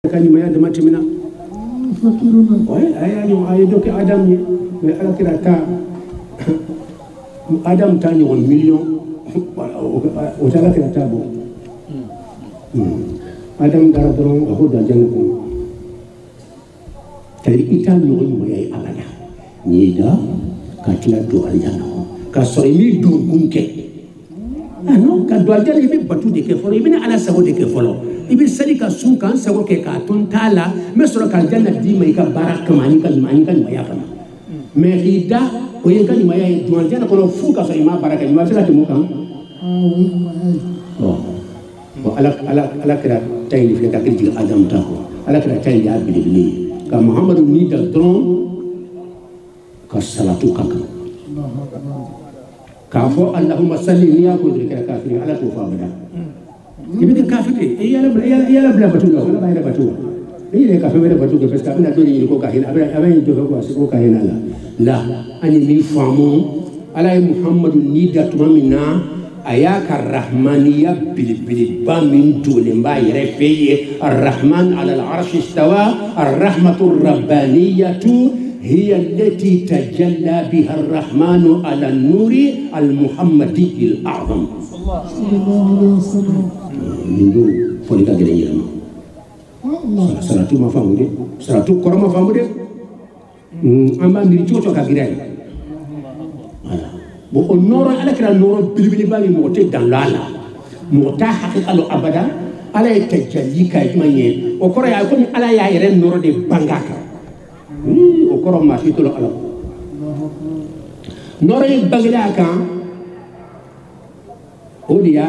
kani maya da matimina wai ayani ayi doke adam ni me ala kira ta adam ta ni 1 million o ta kira ta bo adam dara doron ko da jang ko tari ita ni woni maya abada ni da ka tila do aljanna ka so mi do gunke non ka do aljanna ibe batu de ke folo ibe ala sago de ke folo ibi sali ka sun kan sago ke ka ton tala me soro ka janna di mai ka baraka mani kan maya kama me ida o yen kan maya do janna ko fu ka so ima baraka ima sala to kan o ala kira tay ni ka kiri adam ta ko ala kira tay ya bili ka muhammadu ni da dron ka salatu ka ka fo allahumma salli ni ya ko dikira kafiri ala to fa bada ibi kafiri yala bla batu la wala bayra batu ni le kafiri bla batu ke peska bina do ni ko ka hina aben do ko asi ko ka hina la ani mi famu ala muhammadu ni da tumamina ayaka rahmaniya bil ba min dole ba yere feye arrahman ala al-arsh istawa arrahmatu rabbaniyatu هي التي تجلى بها الرحمن على النور المحمدي الأعظم صلى الله عليه وسلم من دون فلك جريء سراتو ما فهموا سراتو كرام ما فهموا أما مريتو كاغيراي بو النور على كلا النور بلبلي بالي موتي دان لالا موتا حقيقة لو أبدا على تجلي كايتمانيه وكرا يكون على يا النور دي بانغاكا okoro ma fi tolo ala nore bagila kan odiya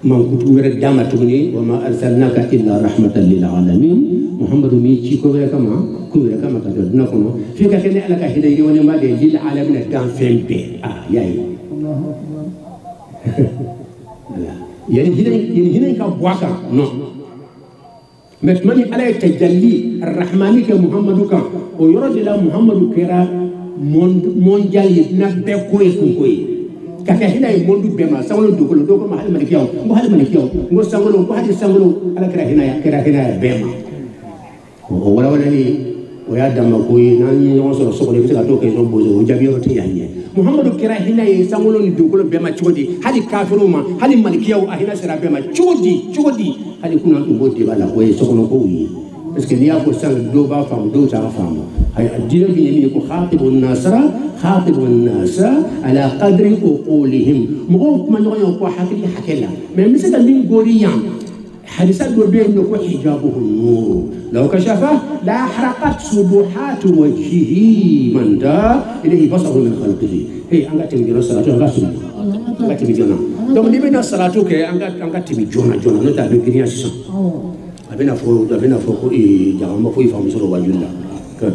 man kutu wera dama tugni wa ma arsalnaka illa rahmatan lil alamin muhammadu mi ci ko wera kama ka do na ko no fi ka kene ala ka hidayi woni ma de lil alamin dan fembe yayi yani hidayi ka boaka no mais mani ala tajalli arrahmani ke muhammadu kan o yorode la muhammadu kera mondial na be koy kaka hina e mondu be ma sangolo doko ma hal malikiyaw ngo sangolo ko hadi sangolo ala kera hina be ma o wala ni o ya dama ko nan ni on so ko le ka to ke so bozo o jabi o tiyanye muhammadu kera hina e sangolo ni doko be ma chodi hali kafiru ma hali malikiyaw ahina sira be ma chodi hali kuna ngo de bala ko e so ko wi parce que niya ko sang do ba fam do ta fam hay adina bi ni ko khatibun nasra ala qadri uqulihim mo ko man ko hakila mais misal min goriyan hadisa do be no ko hijabuhu nur law kashafa la haraqat subuhat wajhihi man da ilayhi basaru min khalqihi hey anga timi jona salatu anga timi jona donc ni be na salatu ke anga timi jona no ta be giriya sisa abena fo ko e jama fo ifam soro wajulla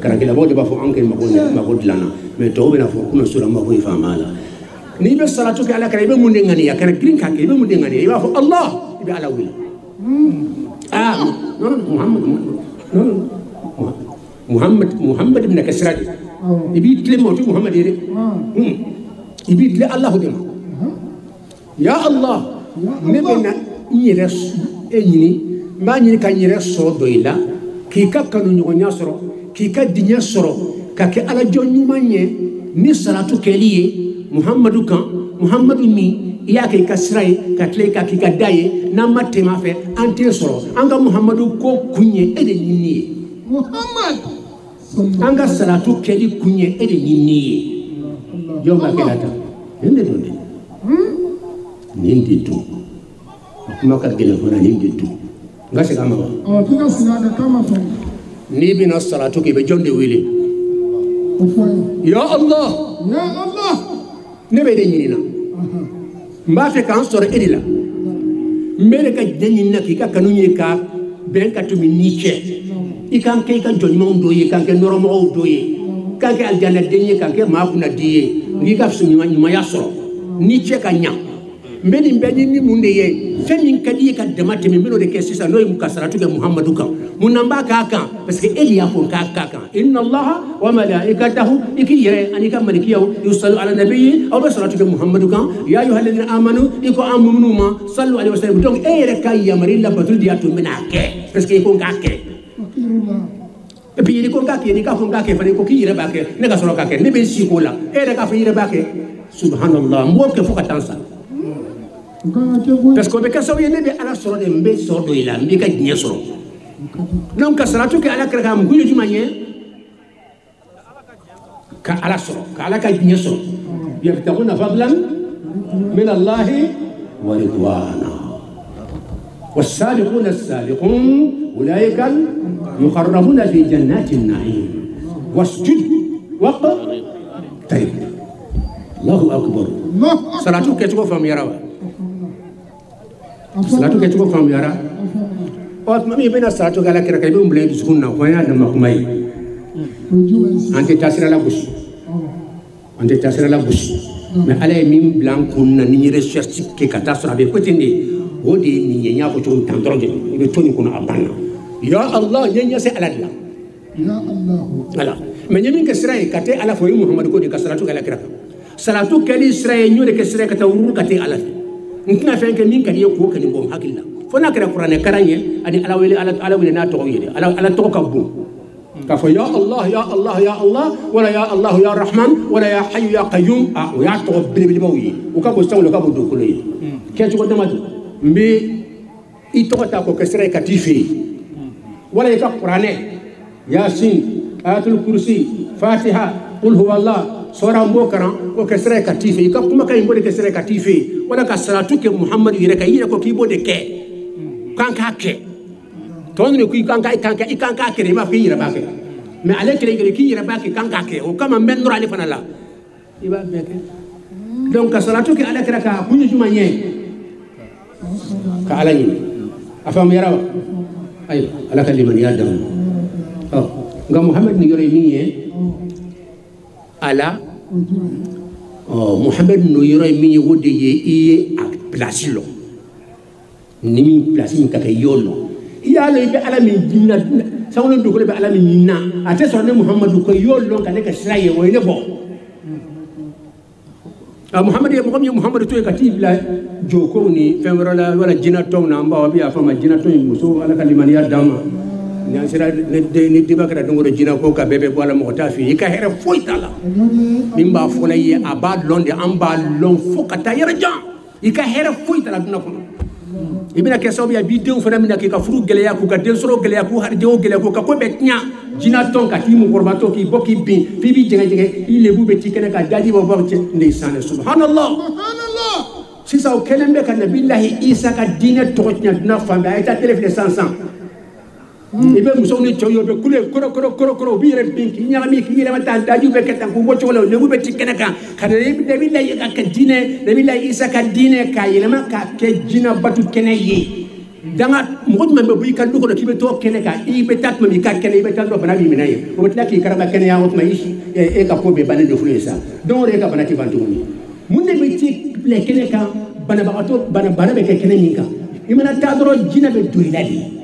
karakela bo de ba fo anke mako dilana mais to bena fo kuno sura ma fo ifamala ni be salatu ke ala kare be mun ngani ya kare green ka ke be mun ngani ya fo allah be ala wila muhammad ibn kasradi ibi tle moti muhammad ire ibi tle allah de ya allah ne be na nyire enyini ma nyini ka nyire so doila ki ka kanu nyonya soro ki ka dinya soro ka ke ala jonyu manye ni salatu keliye muhammadu mi ya ke kasrai ka tle ka ki ka daye na matte ma fe ante soro anga muhammadu ko kunye ede nyini muhammad anga salatu keli kunye ede nyini yo ma ke lata ende donde nindi tu kuma ka gele fona nindi tu ngase kama ba tuka sinaga kama fa ni bina salatu ke be jonde wele ya allah ne be de nyina mba fe kan soro edila mbere ka denyi na ki ka kanunye ka ben ka tumi niche ikan ke ka joni mo ndo ye kan ke noro mo ndo ye kan ke aljanna denye kan ke ma kuna diye ngi ka sunu nyuma ya soro niche ka nya mbeni ni munde ye femin kadi ka damate mi mino de ke sisa noy mukasaratu ke muhammadu kan munamba kaka parce que eliya ko kaka inna allaha wa malaikatahu ikiyere anika malikiyahu yusallu ala nabiyyi aw salatu muhammadu kan ya ayyuhalladhina amanu iko amunuma sallu alaihi wasallam donc ere kay yamari la batul diatu minake parce que ko kake et puis il ko kake ni ka ko kake fane ko kiyere bake ne ka solo kake ne be siko la ere ka fiyere bake subhanallah mo ke fuka tansa parce que be ka sawiye ne be ala solo de mbe solo ila mbe ka nya solo donc salatu ke ala kra mu kuju manye ka ala soro ka ala ka nyeso yabtaguna fadlan min Allah wa ridwana والسابقون السابقون أولئك يقربون في جنات النعيم واسجد واقترب الله أكبر صلاتك كتبوا فهم يرى صلاتك كتبوا فهم يرى mami bena salatu gala kira kay be mbele sunna ko ya da makumai ante tasira la bush mais ale min blanc kunna ni recherche ke katasra be kotinde wodi ni nyanya ko to tandroje be toni ko abana ya allah nyanya se aladla ya allah ala mais nyamin ke sira kate ala fo muhammad ko de salatu gala kira salatu kali sira nyore ke sira kata wuru kate ala nkina fe ke min kadi ko kadi bom hakilla fona kira qur'an karanye ani ala wele na to yede ala to kabbu ka fo ya allah wala ya allah ya rahman wala ya hayy ya qayyum ya to bil bawi o ka bo sawlo ka bo do kulay ke to damatu mbi i to ta ko kesre katifi wala ka qur'an yasin ayatul kursi fatiha qul huwa allah sora mbo karan ko kesre katifi ka kuma kay mbo de kesre katifi wala ka salatu ke muhammad yire ka yire ko ki bo de ke kanka ke ton ne ku kanka ke ma fi yira ba ke mais ale kele ki yira ba ke kanka ke o kama men nura ni fanala iba be ke donc salatu ke ala kira ka kunyu juma nye ka ala ni afam yara ay ala kaliman ya dam nga muhammad ni yore mi ye ala muhammad no yore mi ye wode ye iye a place lo ni min place min kaka yolo ya le be ala min jinna sawlo do ko be ala min jinna ate so ne muhammadu ko yolo ka ne ka siraye wo ne bo muhammadu to ka tibla joko ni femrola wala jinna to na mba bi afa ma jinna to muso ala kalimani ya dama ni sira ni dibakara do jinna ko ka bebe wala mo ta fi ka here foitala min ba fola ye abad londe amba lon fokata yara jam ika here foitala duna ko ibina keso biya bideu fana mina ke ka furu geleya ku ka den soro geleya ku har dewo geleya ku ka ko betnya jina ton ka timu korbato ki boki bin fi bi jenge ile bu beti kene ka daji bo bo ndeysan subhanallah sisa o kelembe ka nabillahi isa ka dine toknya na famba eta telefone sansan ibe muso ni choyo be kule koro bi re binki nyami ki ile mata daji be ketan ku bo cholo le bu beti kene ka kada nabillahi ka dine nabillahi isa ka dine ka ile ma ka ke jina batu kene yi danga mo ma be ka duko ki be to kene ka ibe tat ma mi ka kene ibe tan do bana bi minaye o betla ki karaba kene ya o ma ishi e ka ko be bana de fluesa don re ka bana ti bantu ni mun ne be ti le kene ka bana ba to bana be ke kene ninka imana ta doro jina be duiladi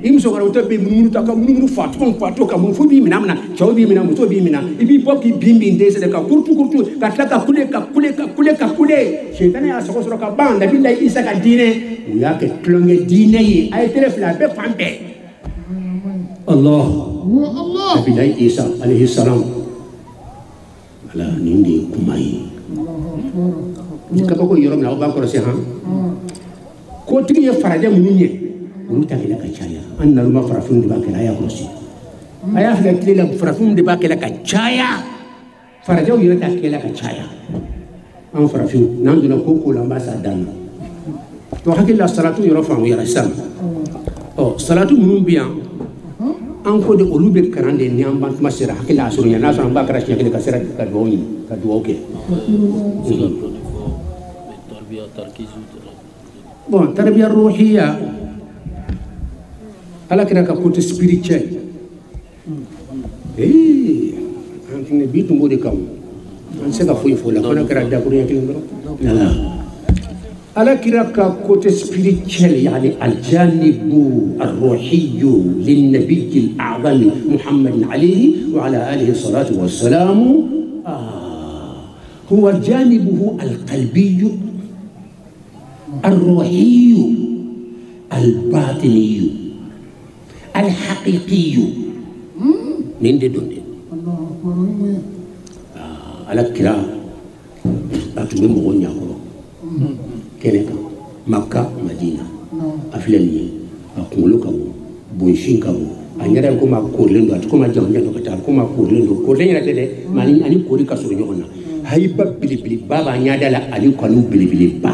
imso gara to be munu ta ka munu fatu ka mun fu bi mina chaw bi mina muso bi mina ibi boki bimbi ndese de ka kurtu ka taka kule shaytan ya soko ka banda billahi isa ka dine ya ke klonge dine yi ay telefla be fambe Allah billahi isa alayhi salam ala nindi kumai ka ko yorom na ba ko se ha ko tigi ya faraja munye uluta kila kachaya anna luma farafun di bakela ya krosi aya fla kila farafun di bakela kachaya farajaw yata kila kachaya an farafun nan duna koko lamba sadana to hakilla salatu yorofa mu yara sam salatu munum biya an ko de olube karande ni an ban masira hakilla asurunya na san bakara shi kila kasira ka duwo ke bon tarbiya ruhiya ala kira ka côté spirituel antine bitu ngode kam an se ka foyi fola kona kira da ko yankin ala على كراك كوت سبيريتشال يعني الجانب الروحي للنبي الأعظم محمد عليه وعلى آله الصلاة والسلام هو جانبه القلبي الروحي الباطني الحقيقي من دون على كراك أتوم مغني أقول كنكا مكة مدينة أفلني أقولو كابو بونشين كابو أنيرا كوما كورلندو أتكوما جامجانو كتار كوما كورلندو كورلندو تدي ماني أني كوري كسر نيونا هايبا بلي بلي بابا نيادا لا أني كانوا بلي بلي با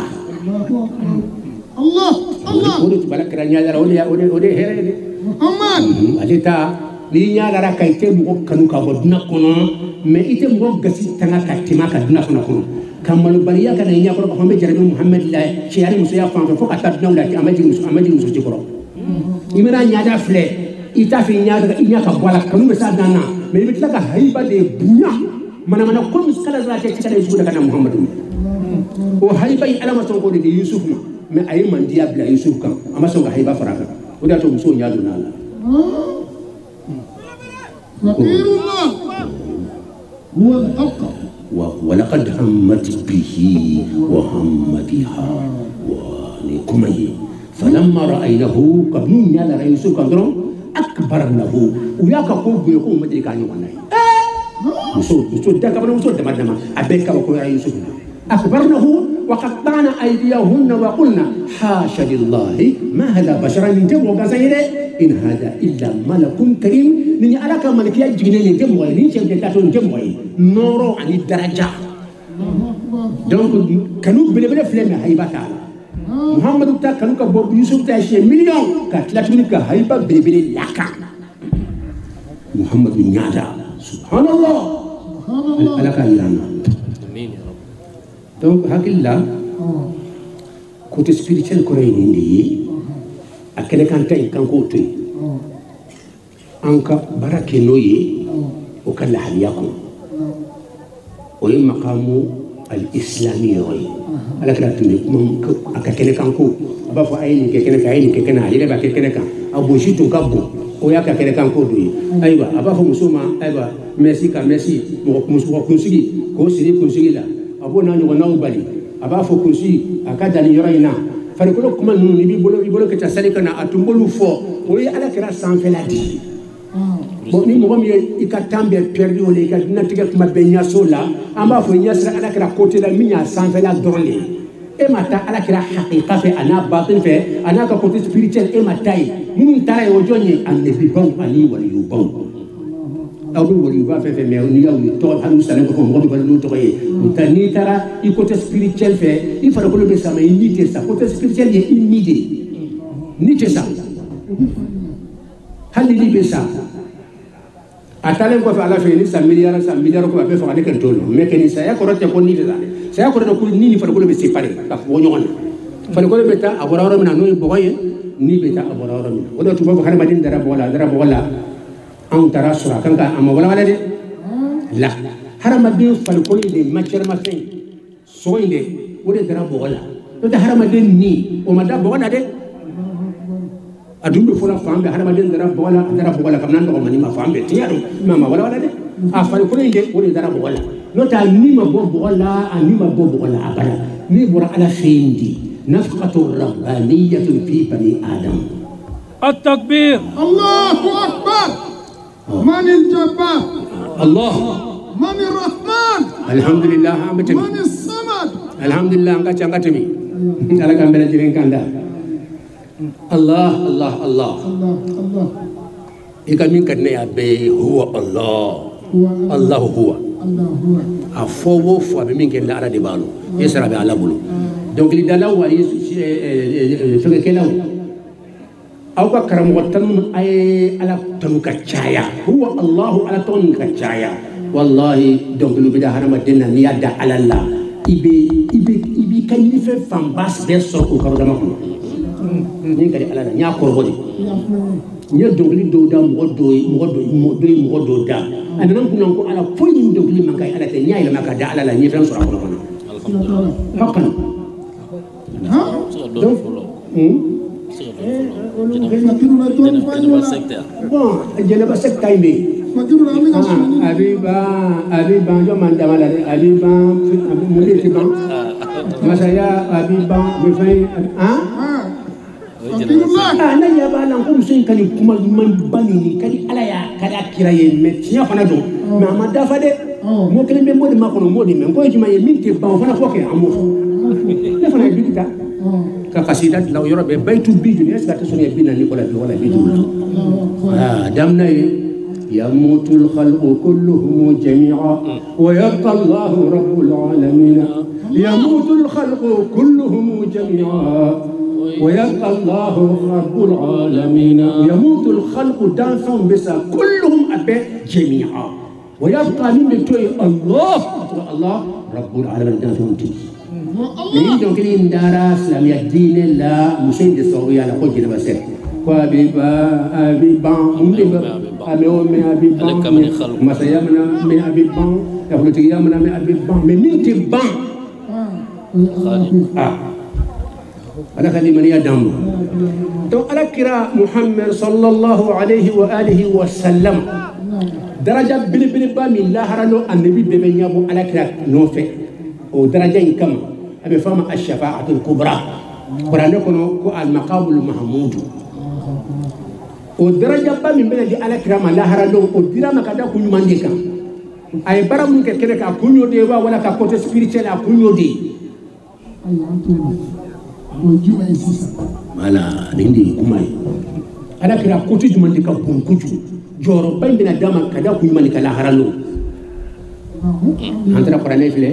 الله الله كوري تبارك كرانيا لا أولي هيرة محمد أليتا نيا لا كايتة مغو كانوا كابو دنا كنا ما إيتة مغو غسي تنا كاتما كدنا كنا كمالو بريا كنا نيا كرو محمد جربي محمد الله شياري مسيا فان فوق أتابعنا ولا أمجد مسوي كرو إمرا نيا دا فلة إتا في نيا كبوالا كانوا بسادنا ما يبتلك هايبا دي بويا mana كل مسكلا زاتي كذا يسوع كنا محمد وهايبا يعلم سونكو دي يوسف ما أي من ديا بلا يوسف كم أما سونك هايبا فراغ وده توم سون يا دونا نبير الله هو الحق ولقد همت به وهم بها ولكمي فلما رأيناه قبلون يالا رئيسو كندرون أكبرناه وياك قوب يقوم مدري كان يوانا مسود ده كمان مسود ده مدما أبيك وكو رئيسو أكبرناه وقطعنا أيديهن وقلنا حاشا لله ما هذا بشرا من جم وغزيره إن هذا إلا ملك كريم نني أراك ملكيا جنين جم وين شيء جتاتون جم وين نورو عن الدرجة donc كانوا بلبل فلنا هيبة محمد تا كانوا كبر يوسف تاشي مليون كاتلاتوني كهيبة بلبل لكا محمد بن يادا سبحان الله على كايرانا امين يا رب donc hakilla côté spirituel ko reyni ndi akene kan tay kan ko toy anka barake noye o kala haliyakum o yi maqamu al-islami yoy ala kala tuni mom aka kene kan ko ba fo ayni ke kene ali ba ke kene kan abo jitu kabbo o ya ka kene kan ko doyi aywa aba fo musuma aywa merci mo musu ko sigi ko siri ko sigi la abo na nyugo naw bali aba fo ko si akada ni yorayna fari ko kuma nunu ni bolo ke ta salika na atumbolu fo o yi ala kala san feladi bon ni mo mi ikatambe perdu ole ka na tiga kuma benya sola amba fo nyasra ala kala côté la minya san fela dorle e mata ala kala haqiqa fe ana batin fe ana ka côté spirituel e matai mun tara yo jonye an ne bi bon ani wal yu bon abu wal yu ba fe me ni yaw to hanu salam ko mo ba lu to ye tani tara i côté spirituel fe il faut que le ça mais unité ça côté spirituel est unité ça hali li be ça atalen ko fa ala fe ni sa milliard ko be fa de kan tolo me ken sa ya ko rote ko ni da sa ya ko ko ni fa ko be séparé ka ko nyon fa ko be ta abora mina no boye ni be ta abora mina o do to bo xane madin dara bola an tara sura kan ka amma wala de la harama de fa ko ni matière ma fin so inde o de dara bola do ta harama de ni o ma da bola de adumbe fola fambe harama den dara bola kam nan ko mani ma fambe tiado mama wala de afal ko inde woni dara bola no ta ni ma bola ani ma bola abada ni bura ala fendi nafqatu rabbaniyatun fi bani adam التكبير الله اكبر من الجبار الله من الرحمن الحمد لله من الصمد الحمد لله ngatimi ala kam bela jiren kanda الله الله الله الله إذا من كان يبي هو الله الله هو أفوه فو من كان لا أراد بالو يسرع على بلو donc li dalaw wali fege kelaw aw ka karam watan ay ala tanu ka chaya huwa allah ala tanu ka chaya wallahi donc lu bida harama denna ni yadda ala allah ibe kan ni fe fam bas de so ko dama ko ni kadi ala nya ko bodi nya dogli do da mo do da anan kunan ko ala foy ni dogli man kay ala te nya ila maka da ala la ni tan so ko alhamdulillah hakan donc bon jenaba sekta ime abiban jo mandamala abiban muli tiban masaya abiban befay na yaba lan ko muso kan kuma man bani ni kadi ala ya kada kira ye metiya fana don mais amada fa de mo kelen be modi makono modi men ko juma ye minti ban fana ko ke amo ne fana bidita ka qasidat law yoro be baytu biju ne ska tasuni bina ni wala biju damna يموت الخلق كلهم جميعا ويبقى الله رب العالمين يموت الخلق كلهم جميعا ويبقى الله رب العالمين يموت الخلق دانسون بسا كلهم أبي جميعا ويبقى من توي الله رب العالمين دانسون تي من دون كلين دارا سلامي الدين لا مسيد الصوي على وجه المسير وابيبا ابيبا ابيبا مسيامنا من ابيبا يقول تيامنا من ابيبا من تبا على كلمة يا دم تو على كرا محمد صلى الله عليه وآله وسلم درجة بلي بامي لا هرانو النبي بمن يابو على كرا نوفي ودرجة كم أبي فهم الشفاعة الكبرى قرآن كنو المقام المحمود ودرجة بامي بلي على كرا ما لا هرانو ودرجة كذا كل من ديكا أي برامج كذا كأكونيو ديوا ولا كأكوت سبيريتشل أكونيو دي Mala nindi kumai ada kira kotu juman di kampung kuju joro bain bina dama kada kunyman di kala haralo antara Quran ifle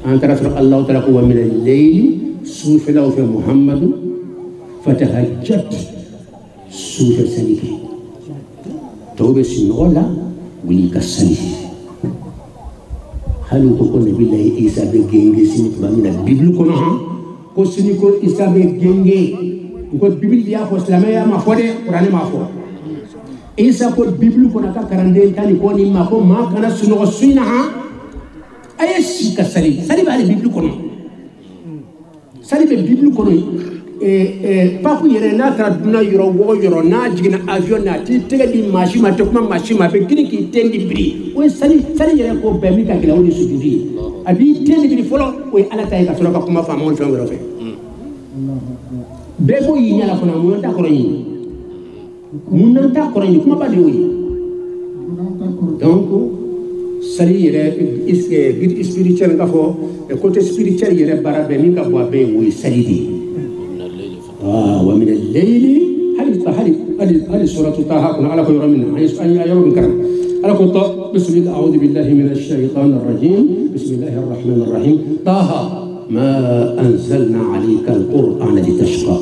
antara surah Allah taala wa min al-layl sufila fi Muhammad fatahajjat sufa saniki tobe sinola wili kasani halu ko nabi lay Isa be genge sini ba mina bible ko no ko sini ko Isa be genge ko bible ya ko islamaya ma fode Quran ma fo Isa ko bible ko naka karande tani ko ni ma ko ma kana suno suina ha ayesi ka sali ba bible ko no sali be bible ko no papu yere na tra duna yoro wo yoro na jigina avion na ti tege di machine to kuma machine be kini ki tendi bri o sali yere ko be mi ka gila woni sujudi abi tendi bri folo o ala tay ka solo ka kuma fa mon fengro fe be ko yi nyala fona mo ta ko ni mun ta ko ni kuma ba de wi donc sali yere iske guide spirituel ka fo e côté spirituel yere barabe mi ka bo be wi sali di ومن الليل هل سورة طه كنا على خير منها أي يوم كرم على كنت بسم الله أعوذ بالله من الشيطان الرجيم بسم الله الرحمن الرحيم طه ما أنزلنا عليك القرآن لتشقى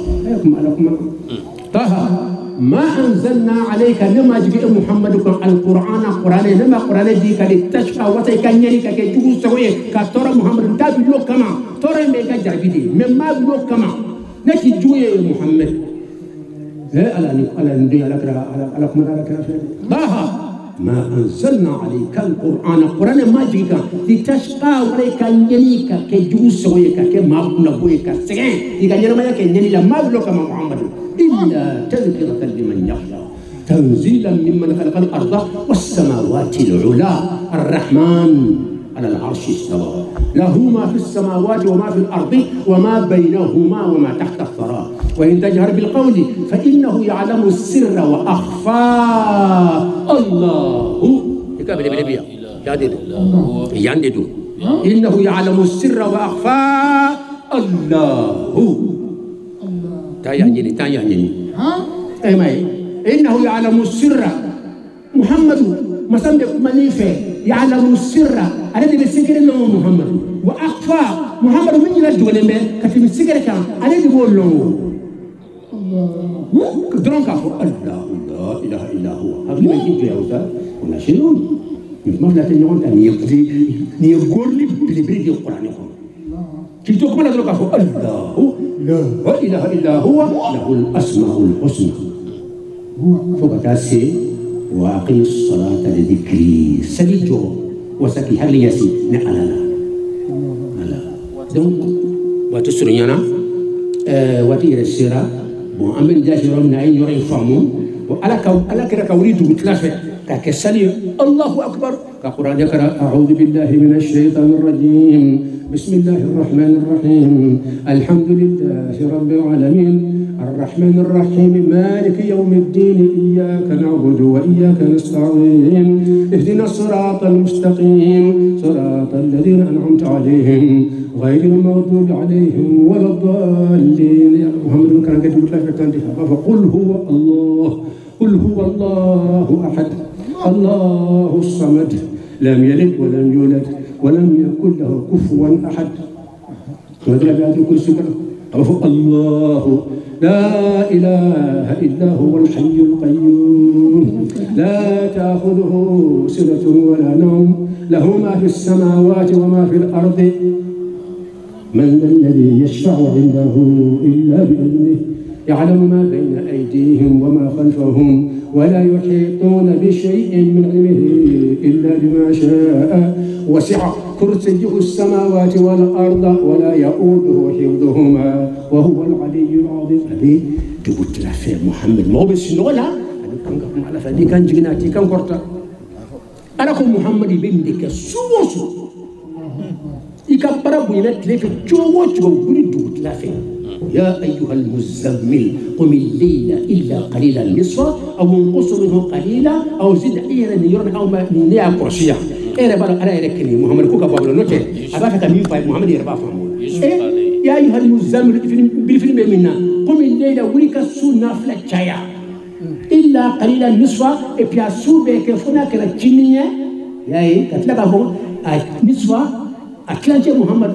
طه ما أنزلنا عليك لما جاء محمد القرآن لما قرآن ديك لتشقى وتيكن يريك كي تقول سوي كترى محمد تابي لو كما ترى ميكا جربيدي مما لو كما نكي جوي محمد على ندي على كرا ضاها ما أنزلنا عليك القرآن ما جيك لتشقى وليك يليك كي جوس ويك كي ما بنبويك سكين إذا يرمى يك يلي ما بلوك مع محمد إلا تذكرة لمن يخشى تنزيلا ممن خلق الأرض والسماوات العلى الرحمن على العرش استوى له ما في السماوات وما في الأرض وما بينهما وما تحت الثرى وإن تجهر بالقول فإنه يعلم السر وأخفى الله إنه يعلم السر وأخفى الله تايانيني إنه يعلم السر محمد مسمى منيفه يعلم السر الذي بالسكر له محمد وأخفى محمد من يرد ولمه كتب السكر كان الذي بقول له درون كافو الله لا إله إلا هو هذا ما يجي يا أستاذ ولا شيء ما لا تنيون أن يقضي يقول لي بالبريد القرآن كي تقول درون كافو الله لا إله إلا هو له الأسماء الحسنى فوق تاسي وأقم الصلاة لذكري سليجو وسكي هل يسي نعلا لا دونك wati surunyana wati resira bon amben jaji rom na ay ñoy famu wa ala kira ka wuri dugut la fe ka ke sali Allahu akbar ka Qur'an yakra a'udhu billahi minash shaitanir rajim bismillahir rahmanir rahim alhamdulillahi rabbil alamin الرحمن الرحيم مالك يوم الدين إياك نعبد وإياك نستعين اهدنا الصراط المستقيم صراط الذين أنعمت عليهم غير المغضوب عليهم ولا الضالين يا محمد كان قد يقول فقل هو الله قل هو الله أحد الله الصمد لم يلد ولم يولد ولم يكن له كفوا أحد وذلك بهذا الكرسي الله لا إله إلا هو الحي القيوم لا تأخذه سنة ولا نوم له ما في السماوات وما في الأرض من ذا الذي يشفع عنده إلا بإذنه يعلم ما بين أيديهم وما خلفهم ولا يحيطون بشيء من علمه إلا بما شاء وسع كرسيه السماوات والأرض ولا يؤوده حفظهما وهو العلي العظيم. أبي تقول لا في محمد ما هو بس نقولها على فدي كان جناتي كان كرتا أنا كم محمد بيمدك سوسو يكبر بينات لك جوا بريدو لا في يا أيها المزمل قم الليل إلا قليلا نصفه أو انقص منه قليلا أو زد إيرا يرن أو ما نيا كرسيا إيرا بارك على إيركني محمد كوكا بابلو نوتي أبافك مين فاي محمد يربا فامون يا أيها المزمل بالفيلم منا قم الليل ولك سو نافلة شايا إلا قليلا نصفه إبيا سو بكفنا كلا جنية يا إيه كتلا بابون نصفه أكلانجي محمد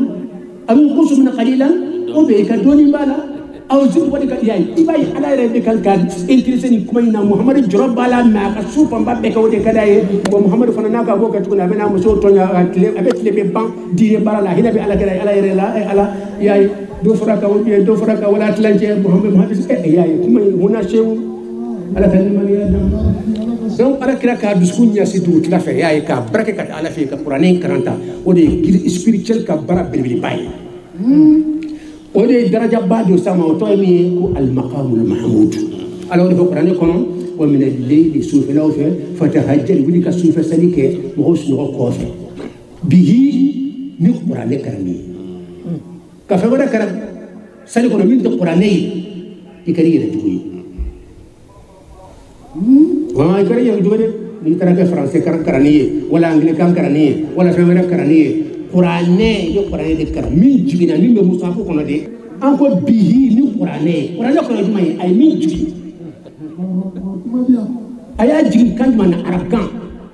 أو انقص منه قليلا وبيك دوني بالا أو زيد ولك يعني إباي على ربك كان إنترسني كمينا محمد جرب بالا ما كسوف أم بابك ودي كداي ومحمد فنانك أبوك تكون أبنا مسؤول تونيا أبيت لي ببان دي بالا هنا بي على كداي على يرلا على يعني دو فرق ولا تلانجي محمد يعني كمين هنا شيء على كلمة يا دم donc ala kira ka dusukun ɲasi dugu tila fɛ y'a ye ka baraka ka ala fɛ ka kuranɛ karanta o de ye spirituel ka bara belebeleba ye o de ye darajaba dɔ sama o tɔgɔ ye min ye ko alimakamul mahamud ala o de fɔ kuranɛ kɔnɔ wa mina leyli sufɛlaw fɛ fatahajjal wuli ka sufɛ sali kɛ mɔgɔw sunɔgɔ kɔfɛ bihi ni kuranɛ karanni ye ka fɛn wɛrɛ karan sali kɔnɔ min tɛ kuranɛ ye i kɛra i yɛrɛ jugu ye wama ikara yang juga deh ni tara ke français karaniye wala anglais kan karaniye wala femere karaniye qur'ane yo qur'ane de kar min jigina min be musafu kono de anko bihi ni qur'ane kono juma ay min jigi aya jigi kan man arab kan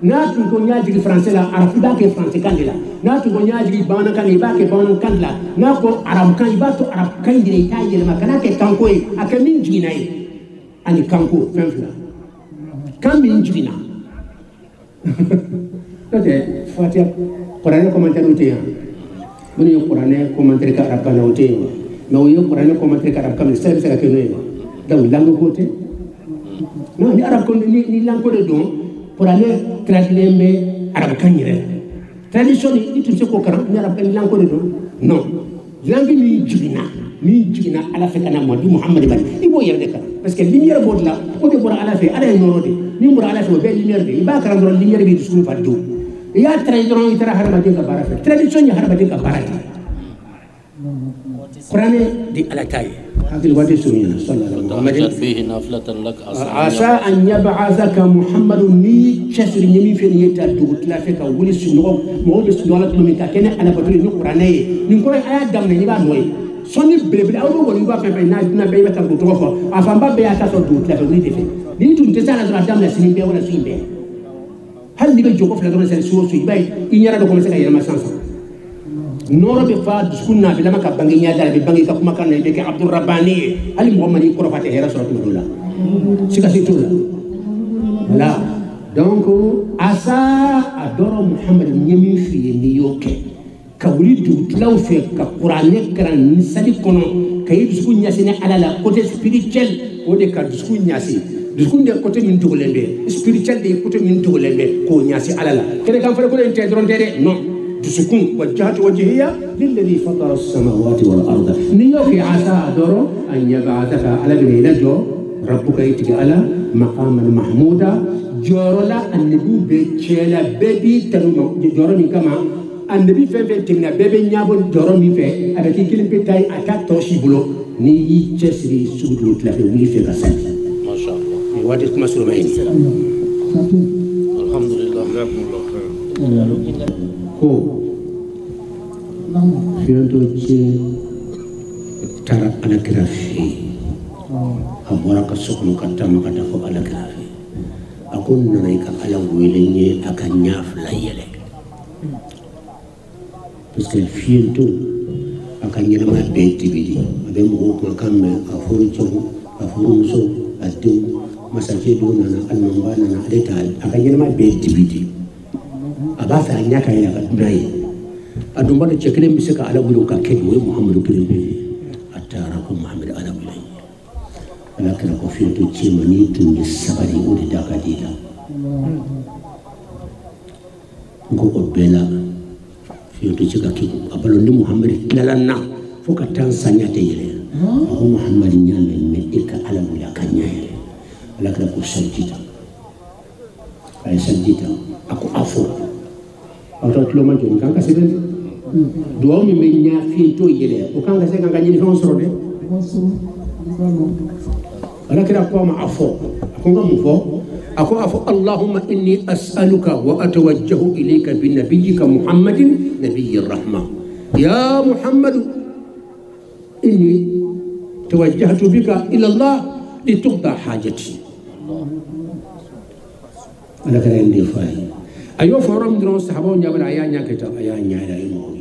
na tun ko nya jigi français la arab da ke français kan la na tun ko nya jigi bana kan ba ke bana kan la na ko arab kan ba to arab kan dire ta yele makana ke kan ko aka min jigi nay ani kan ko femfla kan min jigina oke fatia qur'an commentaire uti ya mun yo qur'an commentaire ka arab kan uti no yo qur'an commentaire ka arab kan sai sai ka no da lango kote no ni arab ko ni lango de don qur'an traduire me arab kan yere tradition ni tu se ko karam ni arab kan lango de don no langue ni jigina ala fe kana mo di muhammad bari ibo yerde ka parce que lumière bodla o de bora ala fe ala yorode ni bora ala fe be lumière de iba karam don lumière bi sunu faddo ya tradition itara harba de ka bara fe tradition ya harba de ka bara qur'an di ala tay hadil wadi sunna sallallahu alaihi wasallam fihi naflatan lak asa an yab'athaka muhammad ni chasri ni fi ni ta du la fe ka wuli sunu mo be sunu ala mi ka kene ala batuli ni qur'an ni ko aya dam ni ba noy soni belebele aw ko ni ba fe na be ta ko to fo afamba be ata so du la ni defe ni tu te sala dra dam la sini be wala sini be hal ni be joko fla dra sala so bay i nyara do ko se ka yema sansa noro be fa diskunna be lama ka bangi nya dara be bangi ka kuma kan be ke abdur rabbani hal muhammadi ko fate hera suratul sika situla la donc asa adoro muhammad nyemi fi ni yoke ka wuli dugutilaw fɛ ka kuranɛ karan ni sali kɔnɔ ka ye dusukun ɲasi ni ala la côté spirituel o de ka dusukun ɲasi dusukun de côté min dogolen bɛ spirituel de ye côté min dogolen bɛ k'o ɲasi ala la kɛnɛ kan fɔlɔ ko in tɛ dɔrɔn tɛ dɛ non دسكون وجهت وجهي للذي فطر السماوات والارض نيوكي عسى دورو ان يبعثك على بنينجو ربك يتي على مقام محمودا جورلا النبي بيتشيلا بيبي تنو جورو من كما النبي فين تمنا بيبي نيابون جورو من في avec كلمه بتاي اتا توشي بلو ني تشري سودو تلافي وي في كاسات ما شاء الله وادي كما سلمين الحمد لله ko fiyanto ce tara alakira fi a bɔra ka sokɔnɔ ka taama ka taa fɔ alakira fi a ko n nana i ka ala wele n ye a ka ɲa fila yɛlɛ parce que fiyanto a ka ɲɛnamaya bɛɛ dibidi a bɛ mɔgɔw kumakan mɛn a furu cɛw a furu muso a denw masakɛ dɔw nana alimamba nana ale ta a ka ɲɛnamaya bɛɛ dibidi a b'a fɛ a ɲa ka yɛlɛ a ka dunan ye a dun b'a dɔn cɛ kelen bɛ se ka ala wele o ka kɛ o ye muhamadu kelen bɛ ye a taara ko muhamadu ala wele ala kɛra ko fiyanto cɛ ma n'i tun ye sabali o de da ka di la n ko o bɛɛ la fiyanto cɛ ka kɛ a balo ni muhamadu tilala n na fo ka taa n saniya tɛ yɛlɛ a ko muhamadu ɲa mɛn mɛ e ka ala wele a ka ɲa yɛlɛ ala kɛra ko sanji ta a ye sanji ta a ko a fɔ aw ta tulo ma jɔ n kan ka sɛbɛn duwawu min bɛ ɲa fiyanto yɛlɛ o kan ka se k'an ka ɲinifɛnw sɔrɔ dɛ ala kira ko ma afo ko ngam fo ako afo allahumma inni as'aluka wa atawajjahu ilayka bi nabiyyika muhammadin nabiyyir rahma ya muhammad inni tawajjahtu bika ila allah lituqda hajati ala kira indi fay ayo forum dron sahaba nya bala ya nya keta ya nya da imo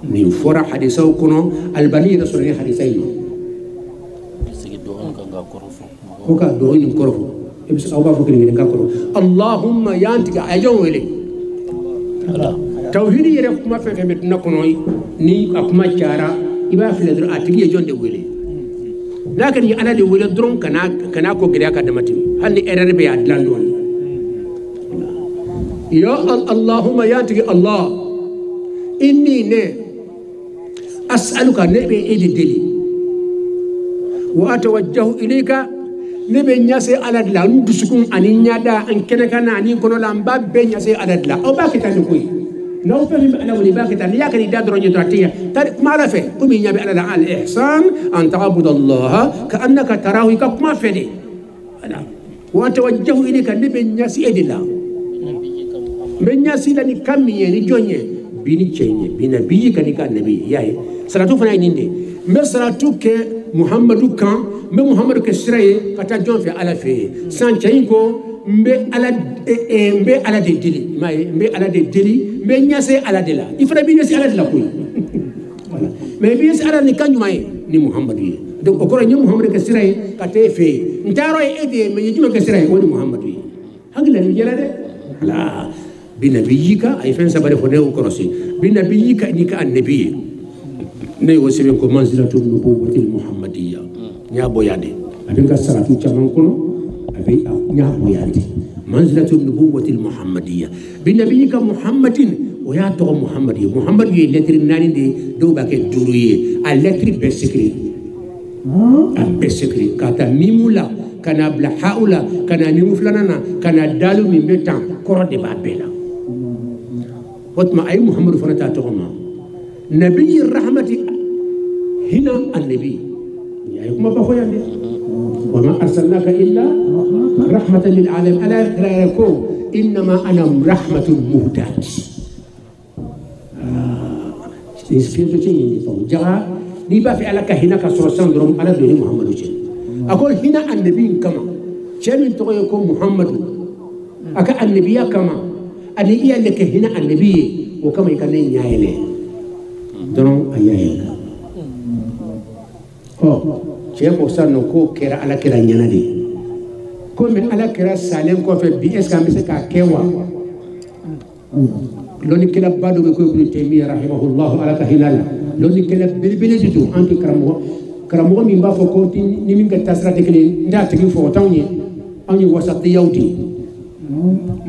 ni fora hadisa kono albani rasulullah hadisayno koka do ni korofo e bis awba fukri ni ka koro allahumma yantiga ajon wele tawhidi yere kuma fe fe met nakono ni akuma cara iba fele dro atigi jonde wele lakin ni ala de wele dron kana ko gida ka damati handi erere be adlandon ya allahumma yantiga allah inni ne as'aluka nebe edi deli wa atawajjahu ilayka nebe nyase aladla ndusukun ani nyada an kenekana ani kono lamba be nyase aladla o ba kitani koy no fe mi ala wali ba kitani ya kani dadro nyi tratiya tari kuma la fe o mi nyabe ala al ihsan an ta'budu allah ka annaka tarahu ka kuma fe de ala wa atawajjahu ilayka nebe nyase edila be nyase la ni kamiye ni jonye bini chenye bina biyi kanika nabi yaye salatu fana ninde me salatu ke muhammadu kan me muhammadu ke siraye kata jon fe ala fe san chainko mbe ala de dili maye mbe ala de dili mbe nyase ala de la ifra bi nyase ala de la koy voilà mais bi nyase ala ni kanyu maye ni muhammadu ye donc okoro ni muhammadu ke siraye kata fe ntaro e de me yima ke siraye woni muhammadu ye hangila ni jela de la بنبيك أي فين سبب فنيه كرسي بنبيك إنك النبي ني وسيبكم منزلة النبوة المحمدية يا بويادي أبين كسرة تجمعون كنو أبي يا بويادي منزلة النبوة المحمدية بنبيك محمد ويا تو محمد محمد يلتر ناني دي دو باك دوريه اللتر بسكري بسكري كاتا ميمولا كان بلا حاولا كان ميمو فلانانا كان دالو من بيتان كرو دي بابيلا واتما أي محمد فرنتا تغمى نبي الرحمة هنا النبي يعني ما بخو يعني وما أرسلناك إلا رحمة للعالم ألا يكون إنما أنا رحمة مهداة يسكيتو تشيني فو جاء نيبا في على هنا كسر سندروم على دوني محمد وجه أقول هنا النبي كما شامل تقول يكون محمد أكا النبي كما أني إيا لك هنا النبي وكما يكون نيايله درون أيايله شيخ وصل نكو كرا على كرا ينادي كم من على كرا سالم كوفي بي إس كم بسكا كوا لوني كلا بادو بكو ابن تيمية رحمه الله على كهلال لوني كلا بلبلة جدو أنت كرامو من بافو كونتي نمين كتاسرة تكلين دا تكلين فوتاوني أني وسط يودي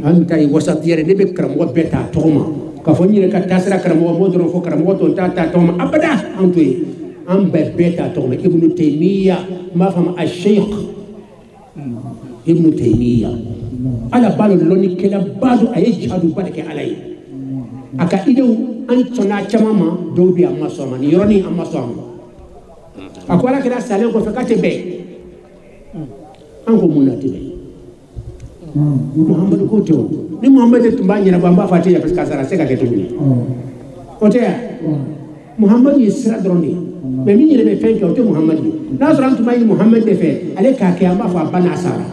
أنت وسط يري نبي كرامو بيتا توما ka fo nyire ka tasira karamo mo dron fo karamo to ta to abada antoy am be beta to ibn taymiya ma fam al-shaykh ibn taymiya ala balo loni kala badu ay jihadu barke alay aka ido an tona chamama do bi amma soma ni yoroni amma soma akwala kala sale ko fakate be an ko munati be Muhammad ko to ni Muhammad tumba nyina bamba fatiya parce que sara seka ketu ni otea Muhammad yisra droni mais min yele be fenke ote Muhammad na sura tumba ni Muhammad de fe ale ka ke amba fa bana sara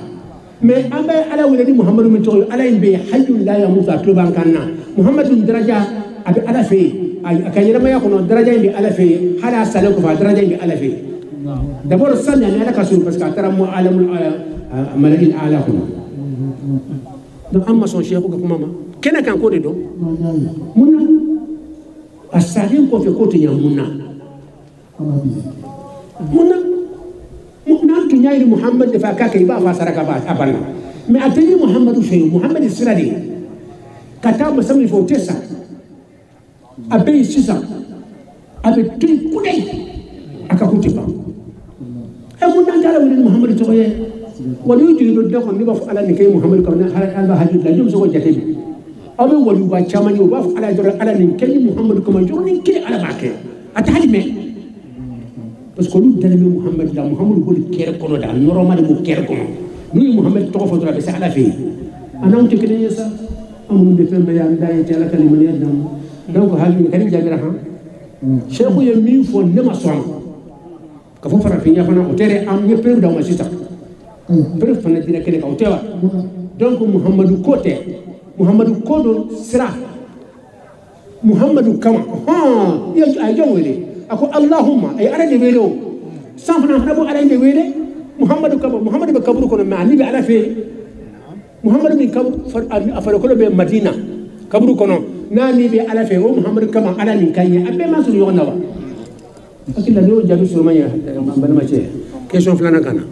mais amba ala wala ni Muhammad min to ala imbe hayyul la yamutu atuban kanna Muhammad daraja abi ala fe akanyira ma yakono daraja imbe ala fe hala sala ko fa daraja imbe ala fe d'abord sanna ala kasul parce que tara mu alamul malakil ala kuma donc amma son cheikh ko kuma ma kena kan ko de do munna asadin ko fe ko to nya munna to nyairi Muhammad de fa ka kai ba fa saraka ba abana mais ateli Muhammadu fe Muhammad sirade kata musami fo tesa abe sisa abe tun kudai aka kutiba e munna jara wala Muhammad to ye wali yujidu dako ni ba fa ala ni kay Muhammad ko na hala alba hajju la jum so ko jate bi abe wali ba chamani ba fa ala dora ala ni kay Muhammad ko ma jorni ke ala ba ke atahdi me parce que nous dalami Muhammad la Muhammad ko kere kono da normal mo kere kono ni Muhammad to fa dora be sa ala fi anam te kene yesa amun be fembe ya ndaya te ala kalimani yadam donc hajju kadi jabira ha cheikhu ye min fo nema son ka fo fara fi ya fana o tere am ye pere da ma sita pere fana dina kene ka o tewa donc Muhammadu kote Muhammadu kodo sira Muhammadu kama ya ay jawele ako Allahumma ay ara de welo san fana fana bo ara de wele Muhammadu kama Muhammadu be kaburu kono ma ni be ala fe Muhammadu bin kaburu afara ko be Madina kaburu kono nani be ala fe o Muhammadu kama ala ni kanye abbe ma suru yona wa akila do jabi suru manya ban ma ce question flana kana